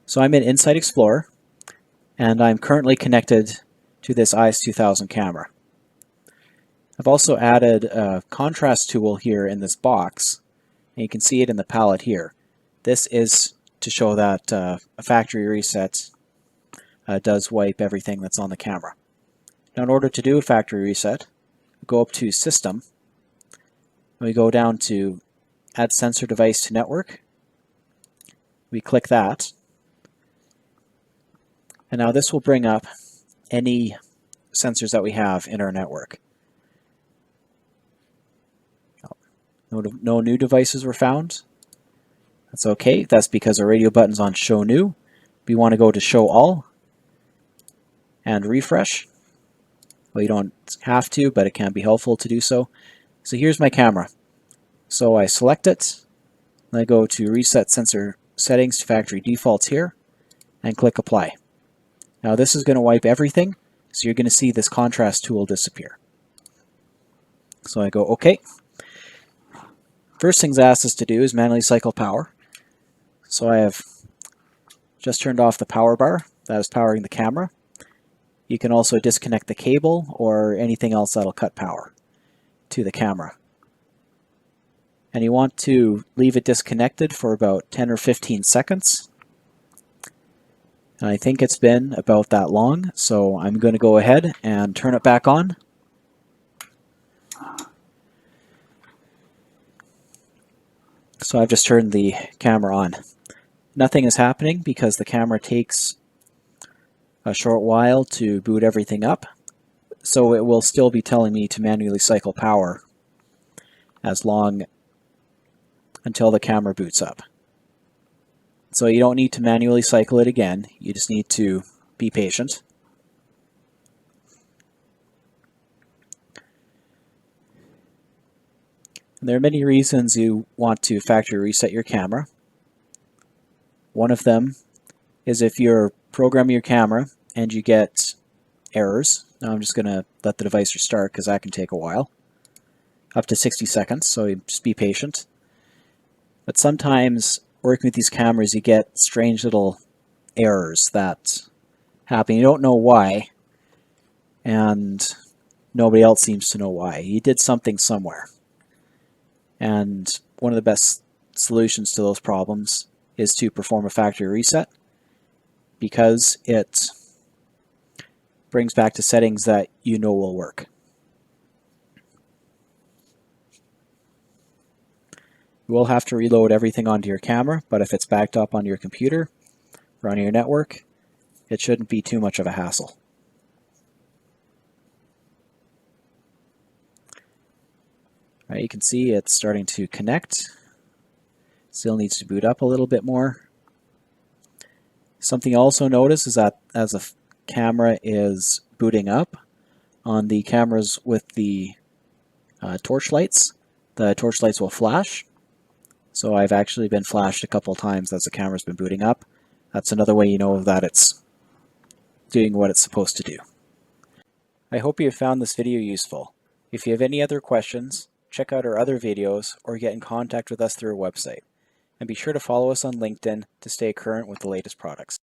So I'm in Insight Explorer, and I'm currently connected to this IS-2000 camera. I've also added a contrast tool here in this box, and you can see it in the palette here. This is to show that a factory reset does wipe everything that's on the camera. Now, in order to do a factory reset, we go up to System, and we go down to Add Sensor Device to Network. We click that, and now this will bring up any sensors that we have in our network. No new devices were found. That's okay. That's because our radio button's on Show New. We want to go to Show All and refresh. Well, you don't have to, but it can be helpful to do so. So here's my camera. So I select it, and I go to Reset Sensor Settings to Factory Defaults here, and click Apply. Now this is going to wipe everything, so you're going to see this contrast tool disappear. So I go OK. First things asked us to do is manually cycle power. So I have just turned off the power bar that is powering the camera. You can also disconnect the cable or anything else that'll cut power to the camera. And you want to leave it disconnected for about 10 or 15 seconds. And I think it's been about that long, so I'm going to go ahead and turn it back on. So I've just turned the camera on. Nothing is happening because the camera takes a short while to boot everything up, so it will still be telling me to manually cycle power as long until the camera boots up. So you don't need to manually cycle it again, you just need to be patient. And there are many reasons you want to factory reset your camera. One of them is if you're programming your camera and you get errors. Now I'm just going to let the device restart because that can take a while. Up to 60 seconds, so you just be patient. But sometimes working with these cameras you get strange little errors that happen. You don't know why, and nobody else seems to know why. You did something somewhere. And one of the best solutions to those problems is to perform a factory reset, because it brings back to settings that you know will work. You will have to reload everything onto your camera, but if it's backed up onto your computer or on your network, it shouldn't be too much of a hassle. All right, you can see it's starting to connect. Still needs to boot up a little bit more. Something you also notice is that as the camera is booting up, on the cameras with the torch lights will flash. So I've actually been flashed a couple times as the camera's been booting up. That's another way you know that it's doing what it's supposed to do. I hope you have found this video useful. If you have any other questions, check out our other videos or get in contact with us through our website. And be sure to follow us on LinkedIn to stay current with the latest products.